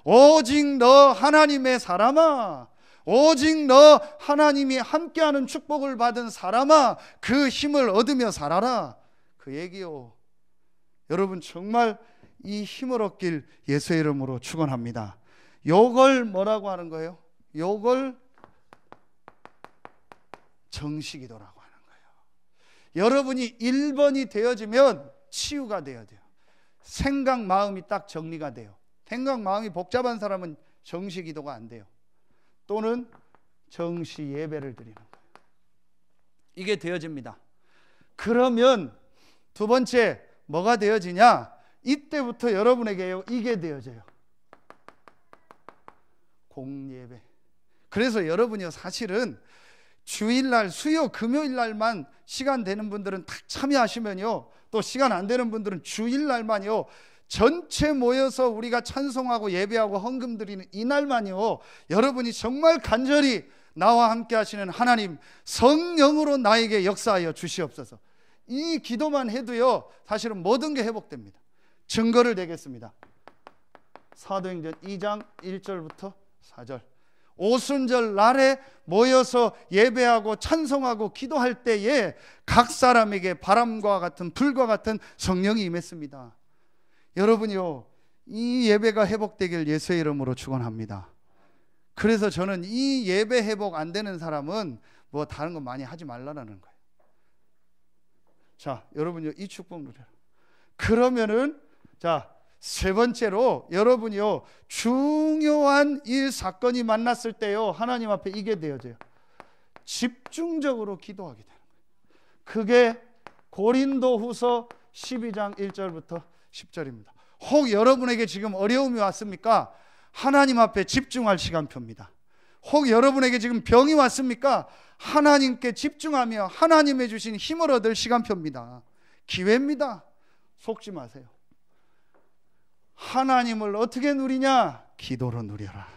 오직 너 하나님의 사람아, 오직 너 하나님이 함께하는 축복을 받은 사람아, 그 힘을 얻으며 살아라, 그 얘기요. 여러분 정말 이 힘을 얻길 예수의 이름으로 축원합니다. 요걸 뭐라고 하는 거예요? 요걸 정식기도라고 하는 거예요. 여러분이 1번이 되어지면 치유가 되어야 돼요. 생각, 마음이 딱 정리가 돼요. 생각, 마음이 복잡한 사람은 정식기도가 안 돼요. 또는 정시 예배를 드리는 거예요. 이게 되어집니다. 그러면 두 번째 뭐가 되어지냐? 이때부터 여러분에게요 이게 되어져요. 공예배. 그래서 여러분이요 사실은 주일날, 수요, 금요일날만 시간 되는 분들은 딱 참여하시면요, 또 시간 안 되는 분들은 주일날만요 전체 모여서 우리가 찬송하고 예배하고 헌금 드리는 이날만요 여러분이 정말 간절히 나와 함께 하시는 하나님 성령으로 나에게 역사하여 주시옵소서, 이 기도만 해도요 사실은 모든 게 회복됩니다. 증거를 대겠습니다. 사도행전 2장 1절부터 4절. 오순절 날에 모여서 예배하고 찬송하고 기도할 때에 각 사람에게 바람과 같은 불과 같은 성령이 임했습니다. 여러분이요 이 예배가 회복되길 예수의 이름으로 축원합니다. 그래서 저는 이 예배 회복 안 되는 사람은 뭐 다른 거 많이 하지 말라는 거예요. 자, 여러분요 이 축복 누려라. 그러면은 자, 세 번째로 여러분이요 중요한 일 사건이 만났을 때요 하나님 앞에 이게 되어져요. 집중적으로 기도하게 되는 거예요. 그게 고린도후서 12장 1절부터 10절입니다. 혹 여러분에게 지금 어려움이 왔습니까? 하나님 앞에 집중할 시간표입니다. 혹 여러분에게 지금 병이 왔습니까? 하나님께 집중하며 하나님의 주신 힘을 얻을 시간표입니다. 기회입니다. 속지 마세요. 하나님을 어떻게 누리냐? 기도로 누려라.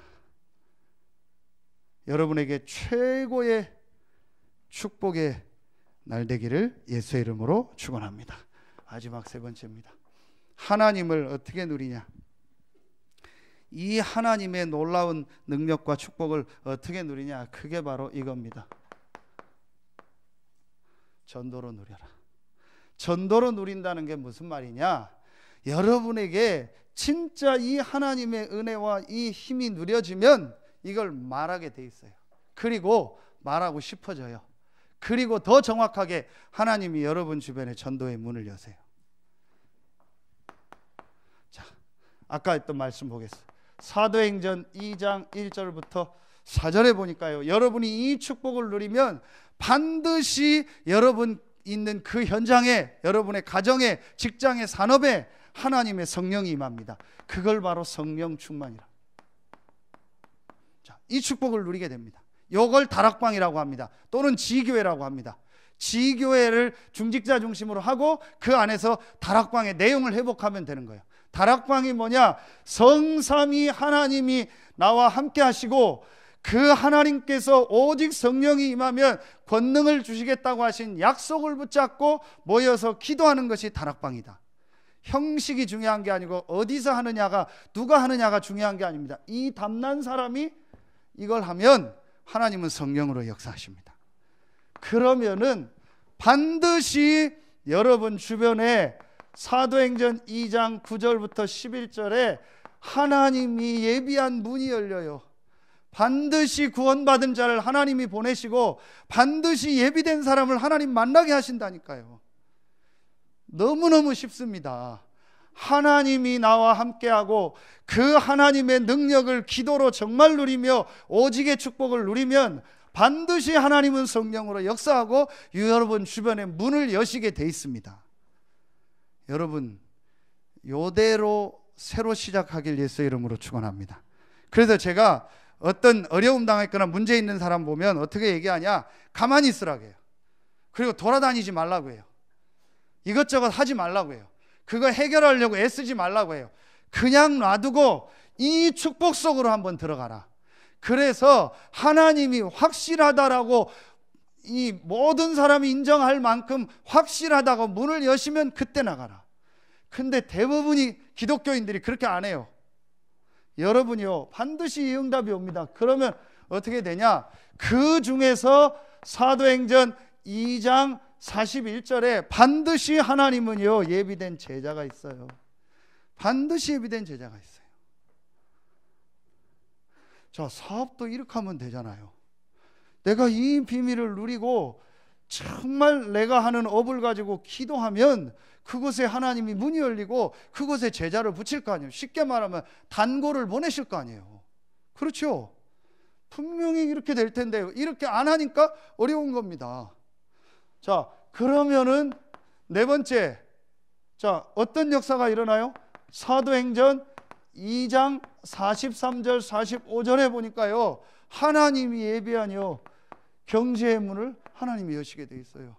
여러분에게 최고의 축복의 날 되기를 예수의 이름으로 축원합니다. 마지막 세 번째입니다. 하나님을 어떻게 누리냐? 이 하나님의 놀라운 능력과 축복을 어떻게 누리냐? 그게 바로 이겁니다. 전도로 누려라. 전도로 누린다는 게 무슨 말이냐? 여러분에게 진짜 이 하나님의 은혜와 이 힘이 누려지면 이걸 말하게 돼 있어요. 그리고 말하고 싶어져요. 그리고 더 정확하게 하나님이 여러분 주변에 전도의 문을 여세요. 자, 아까 했던 말씀 보겠습니다. 사도행전 2장 1절부터 4절에 보니까요 여러분이 이 축복을 누리면 반드시 여러분 있는 그 현장에, 여러분의 가정에, 직장에, 산업에 하나님의 성령이 임합니다. 그걸 바로 성령 충만이라. 자, 이 축복을 누리게 됩니다. 이걸 다락방이라고 합니다. 또는 지교회라고 합니다. 지교회를 중직자 중심으로 하고 그 안에서 다락방의 내용을 회복하면 되는 거예요. 다락방이 뭐냐? 성삼위 하나님이 나와 함께 하시고 그 하나님께서 오직 성령이 임하면 권능을 주시겠다고 하신 약속을 붙잡고 모여서 기도하는 것이 다락방이다. 형식이 중요한 게 아니고 어디서 하느냐가, 누가 하느냐가 중요한 게 아닙니다. 이 담난 사람이 이걸 하면 하나님은 성령으로 역사하십니다. 그러면은 반드시 여러분 주변에 사도행전 2장 9절부터 11절에 하나님이 예비한 문이 열려요. 반드시 구원받은 자를 하나님이 보내시고 반드시 예비된 사람을 하나님 만나게 하신다니까요. 너무너무 쉽습니다. 하나님이 나와 함께하고 그 하나님의 능력을 기도로 정말 누리며 오직의 축복을 누리면 반드시 하나님은 성령으로 역사하고 여러분 주변에 문을 여시게 돼 있습니다. 여러분 요대로 새로 시작하길 예수의 이름으로 축원합니다. 그래서 제가 어떤 어려움 당했거나 문제 있는 사람 보면 어떻게 얘기하냐, 가만히 있으라고 해요. 그리고 돌아다니지 말라고 해요. 이것저것 하지 말라고 해요. 그거 해결하려고 애쓰지 말라고 해요. 그냥 놔두고 이 축복 속으로 한번 들어가라. 그래서 하나님이 확실하다라고 이 모든 사람이 인정할 만큼 확실하다고 문을 여시면 그때 나가라. 근데 대부분이 기독교인들이 그렇게 안 해요. 여러분이요, 반드시 이 응답이 옵니다. 그러면 어떻게 되냐? 그 중에서 사도행전 2장 41절에 반드시 하나님은요 예비된 제자가 있어요. 반드시 예비된 제자가 있어요. 자, 사업도 이렇게 하면 되잖아요. 내가 이 비밀을 누리고 정말 내가 하는 업을 가지고 기도하면 그곳에 하나님이 문이 열리고 그곳에 제자를 붙일 거 아니에요. 쉽게 말하면 단골을 보내실 거 아니에요. 그렇죠? 분명히 이렇게 될 텐데 이렇게 안 하니까 어려운 겁니다. 자, 그러면은 네 번째, 자, 어떤 역사가 일어나요? 사도행전 2장 43절 45절에 보니까요 하나님이 예비하여 경제의 문을 하나님이 여시게 돼 있어요.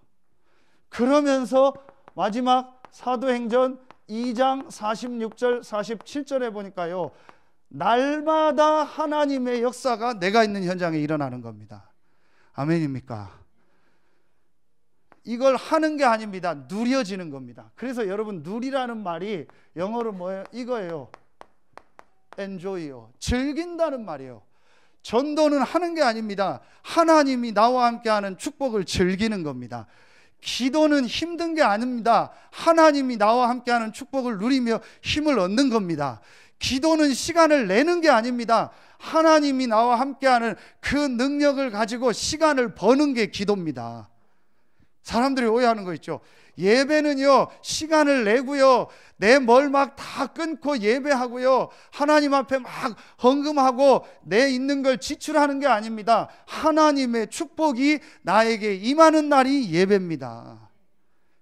그러면서 마지막 사도행전 2장 46절 47절에 보니까요 날마다 하나님의 역사가 내가 있는 현장에 일어나는 겁니다. 아멘입니까? 이걸 하는 게 아닙니다. 누려지는 겁니다. 그래서 여러분 누리라는 말이 영어로 뭐예요? 이거예요. enjoy요. 즐긴다는 말이에요. 전도는 하는 게 아닙니다. 하나님이 나와 함께하는 축복을 즐기는 겁니다. 기도는 힘든 게 아닙니다. 하나님이 나와 함께하는 축복을 누리며 힘을 얻는 겁니다. 기도는 시간을 내는 게 아닙니다. 하나님이 나와 함께하는 그 능력을 가지고 시간을 버는 게 기도입니다. 사람들이 오해하는 거 있죠. 예배는요 시간을 내고요 내 뭘 막 다 끊고 예배하고요 하나님 앞에 막 헌금하고 내 있는 걸 지출하는 게 아닙니다. 하나님의 축복이 나에게 임하는 날이 예배입니다.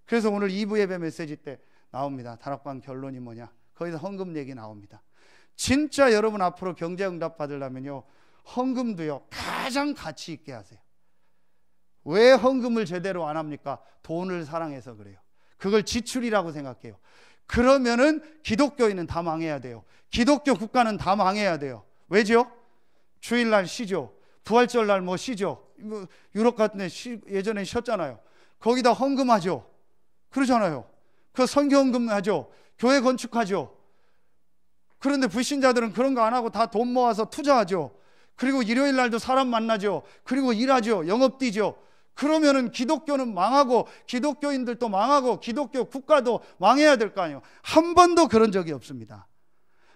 그래서 오늘 2부 예배 메시지 때 나옵니다. 다락방 결론이 뭐냐, 거기서 헌금 얘기 나옵니다. 진짜 여러분 앞으로 경제 응답 받으려면요 헌금도요 가장 가치 있게 하세요. 왜 헌금을 제대로 안 합니까? 돈을 사랑해서 그래요. 그걸 지출이라고 생각해요. 그러면은 기독교인은 다 망해야 돼요. 기독교 국가는 다 망해야 돼요. 왜죠? 주일날 쉬죠. 부활절날 뭐 쉬죠. 유럽 같은 데 예전에 쉬었잖아요. 거기다 헌금하죠. 그러잖아요. 그 선교 헌금하죠. 교회 건축하죠. 그런데 불신자들은 그런 거 안 하고 다 돈 모아서 투자하죠. 그리고 일요일 날도 사람 만나죠. 그리고 일하죠. 영업 뛰죠. 그러면은 기독교는 망하고 기독교인들도 망하고 기독교 국가도 망해야 될 거 아니에요. 한 번도 그런 적이 없습니다.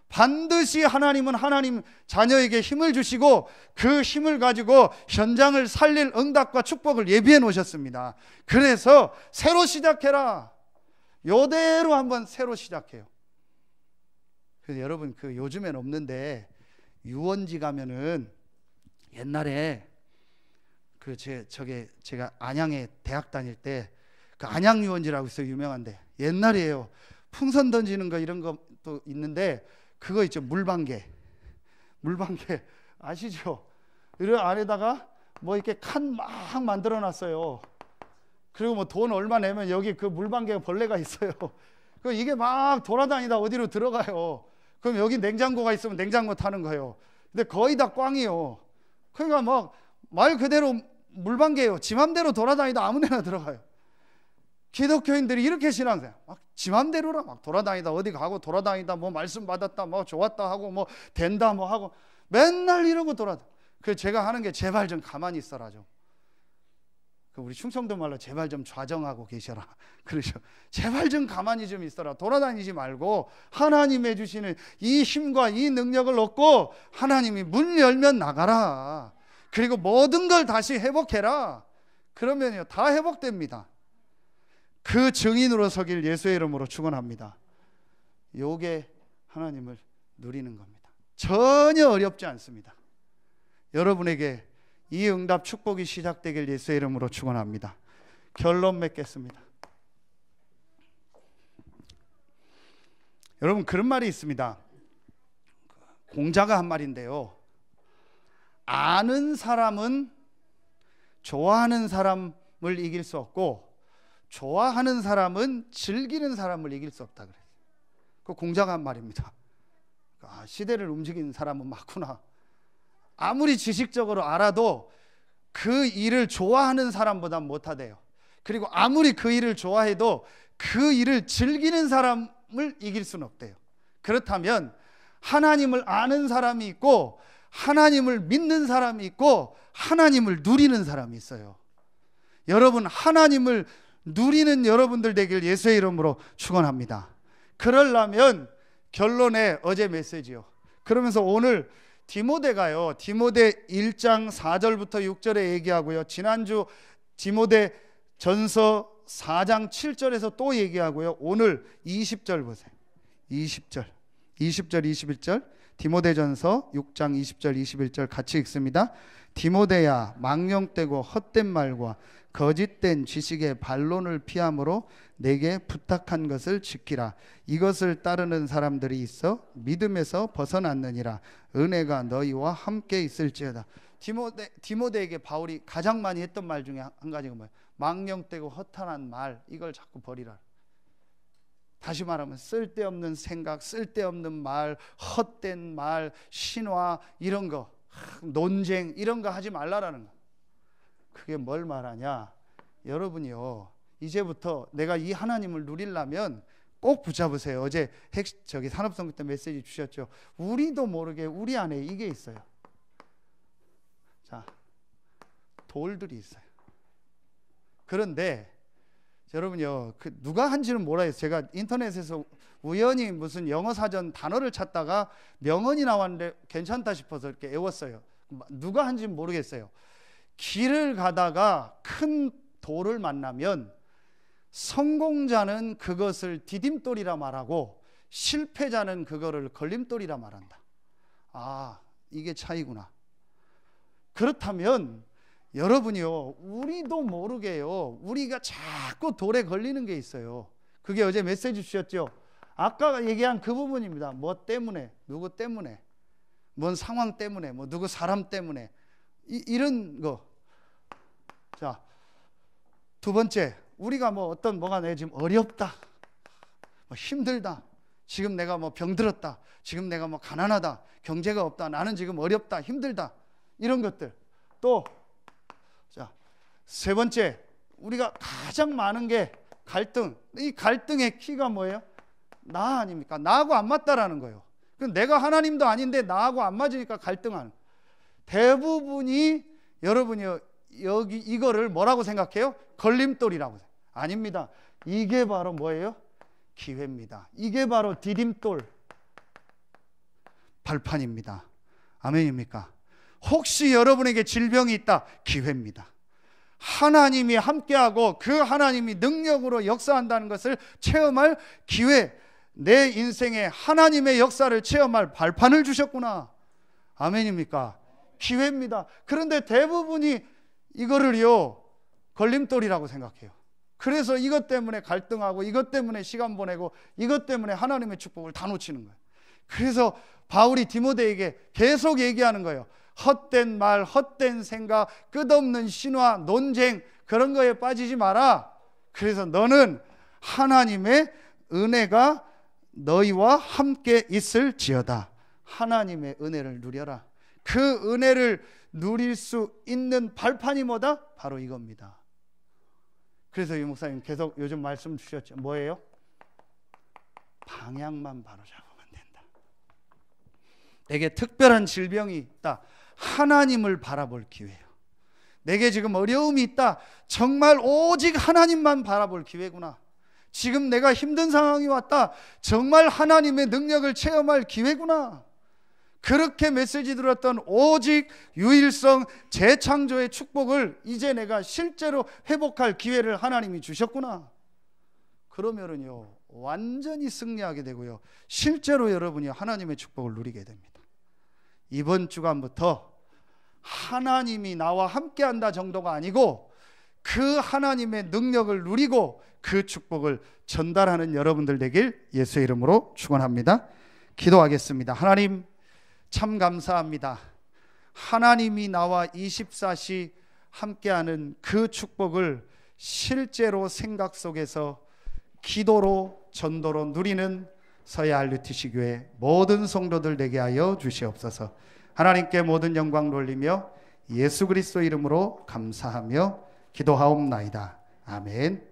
반드시 하나님은 하나님 자녀에게 힘을 주시고 그 힘을 가지고 현장을 살릴 응답과 축복을 예비해 놓으셨습니다. 그래서 새로 시작해라. 요대로 한번 새로 시작해요. 그래서 여러분 그 요즘엔 없는데 유원지 가면은 옛날에 제가 안양에 대학 다닐 때 그 안양 유원지라고 있어요. 유명한데 옛날이에요. 풍선 던지는 거 이런 것도 있는데 그거 있죠. 물방개 아시죠? 이런 안에다가 뭐 이렇게 칸 막 만들어 놨어요. 그리고 뭐 돈 얼마 내면 여기 그 물방개 벌레가 있어요. 그 이게 막 돌아다니다 어디로 들어가요. 그럼 여기 냉장고가 있으면 냉장고 타는 거예요. 근데 거의 다 꽝이에요. 그러니까 막 말 그대로 물방개예요. 지 맘대로 돌아다니다 아무 데나 들어가요. 기독교인들이 이렇게 신앙생활 막 지 맘대로라 막 돌아다니다 어디 가고 돌아다니다 뭐 말씀 받았다 뭐 좋았다 하고 뭐 된다 뭐 하고 맨날 이러고 돌아다. 그래서 제가 하는 게 제발 좀 가만히 있어라 좀. 우리 충청도 말로 제발 좀 좌정하고 계셔라 그러죠. 제발 좀 가만히 좀 있어라. 돌아다니지 말고 하나님의 주시는 이 힘과 이 능력을 얻고 하나님이 문 열면 나가라. 그리고 모든 걸 다시 회복해라. 그러면요 다 회복됩니다. 그 증인으로 서길 예수의 이름으로 축원합니다. 요게 하나님을 누리는 겁니다. 전혀 어렵지 않습니다. 여러분에게 이 응답 축복이 시작되길 예수의 이름으로 축원합니다. 결론 맺겠습니다. 여러분 그런 말이 있습니다. 공자가 한 말인데요. 아는 사람은 좋아하는 사람을 이길 수 없고 좋아하는 사람은 즐기는 사람을 이길 수 없다 그랬어요. 그 공자가 한 말입니다. 시대를 움직이는 사람은 맞구나. 아무리 지식적으로 알아도 그 일을 좋아하는 사람보다 못하대요. 그리고 아무리 그 일을 좋아해도 그 일을 즐기는 사람을 이길 수는 없대요. 그렇다면 하나님을 아는 사람이 있고 하나님을 믿는 사람이 있고 하나님을 누리는 사람이 있어요. 여러분 하나님을 누리는 여러분들 되길 예수의 이름으로 축원합니다. 그러려면 결론에 어제 메시지요. 그러면서 오늘 디모데가요. 디모데 1장 4절부터 6절에 얘기하고요. 지난주 디모데 전서 4장 7절에서 또 얘기하고요. 오늘 20절 보세요. 20절 21절 디모데전서 6장 20절 21절 같이 읽습니다. 디모데야 망령되고 헛된 말과 거짓된 지식의 반론을 피함으로 내게 부탁한 것을 지키라. 이것을 따르는 사람들이 있어 믿음에서 벗어났느니라. 은혜가 너희와 함께 있을지어다. 디모데에게 바울이 가장 많이 했던 말 중에 한 가지가 뭐예요? 망령되고 허탄한 말, 이걸 자꾸 버리라. 다시 말하면 쓸데없는 생각, 쓸데없는 말, 헛된 말, 신화 이런 거, 논쟁 이런 거 하지 말라라는 거. 그게 뭘 말하냐? 여러분이요, 이제부터 내가 이 하나님을 누리려면 꼭 붙잡으세요. 어제 산업선교 때 메시지 주셨죠. 우리도 모르게 우리 안에 이게 있어요. 자, 돌들이 있어요. 그런데 여러분요, 누가 한지는 몰라요. 제가 인터넷에서 우연히 무슨 영어 사전 단어를 찾다가 명언이 나왔는데 괜찮다 싶어서 이렇게 외웠어요. 누가 한지는 모르겠어요. 길을 가다가 큰 돌을 만나면 성공자는 그것을 디딤돌이라 말하고 실패자는 그거를 걸림돌이라 말한다. 아, 이게 차이구나. 그렇다면 여러분이요, 우리도 모르게요, 우리가 자꾸 돌에 걸리는 게 있어요. 그게 어제 메시지 주셨죠. 아까 얘기한 그 부분입니다. 뭐 때문에, 누구 때문에, 뭔 상황 때문에, 뭐 누구 사람 때문에, 이런 거. 자, 두 번째, 우리가 뭐가 내 지금 어렵다, 뭐 힘들다, 지금 내가 뭐 병들었다, 지금 내가 뭐 가난하다, 경제가 없다, 나는 지금 어렵다, 힘들다, 이런 것들. 또 자, 세 번째, 우리가 가장 많은 게 갈등. 이 갈등의 키가 뭐예요? 나 아닙니까? 나하고 안 맞다라는 거예요. 내가 하나님도 아닌데 나하고 안 맞으니까 갈등하는. 대부분이 여러분이요, 여기 이거를 뭐라고 생각해요? 걸림돌이라고 생각해요. 아닙니다. 이게 바로 뭐예요? 기회입니다. 이게 바로 디딤돌, 발판입니다. 아멘입니까? 혹시 여러분에게 질병이 있다, 기회입니다. 하나님이 함께하고 그 하나님이 능력으로 역사한다는 것을 체험할 기회, 내 인생에 하나님의 역사를 체험할 발판을 주셨구나. 아멘입니까? 기회입니다. 그런데 대부분이 이거를요, 걸림돌이라고 생각해요. 그래서 이것 때문에 갈등하고, 이것 때문에 시간 보내고, 이것 때문에 하나님의 축복을 다 놓치는 거예요. 그래서 바울이 디모데에게 계속 얘기하는 거예요. 헛된 말, 헛된 생각, 끝없는 신화, 논쟁, 그런 거에 빠지지 마라. 그래서 너는 하나님의 은혜가 너희와 함께 있을지어다. 하나님의 은혜를 누려라. 그 은혜를 누릴 수 있는 발판이 뭐다? 바로 이겁니다. 그래서 이 목사님 계속 요즘 말씀 주셨죠. 뭐예요? 방향만 바로 잡으면 된다. 내게 특별한 질병이 있다. 하나님을 바라볼 기회예요. 내게 지금 어려움이 있다. 정말 오직 하나님만 바라볼 기회구나. 지금 내가 힘든 상황이 왔다. 정말 하나님의 능력을 체험할 기회구나. 그렇게 메시지 들었던 오직 유일성 재창조의 축복을 이제 내가 실제로 회복할 기회를 하나님이 주셨구나. 그러면은요, 완전히 승리하게 되고요, 실제로 여러분이 하나님의 축복을 누리게 됩니다. 이번 주간부터 하나님이 나와 함께한다 정도가 아니고 그 하나님의 능력을 누리고 그 축복을 전달하는 여러분들 되길 예수의 이름으로 축원합니다. 기도하겠습니다. 하나님, 참 감사합니다. 하나님이 나와 24시 함께하는 그 축복을 실제로 생각 속에서 기도로 전도로 누리는 서해 알루티시 교회 모든 성도들 되게 하여 주시옵소서. 하나님께 모든 영광 돌리며 예수 그리스도 이름으로 감사하며 기도하옵나이다. 아멘.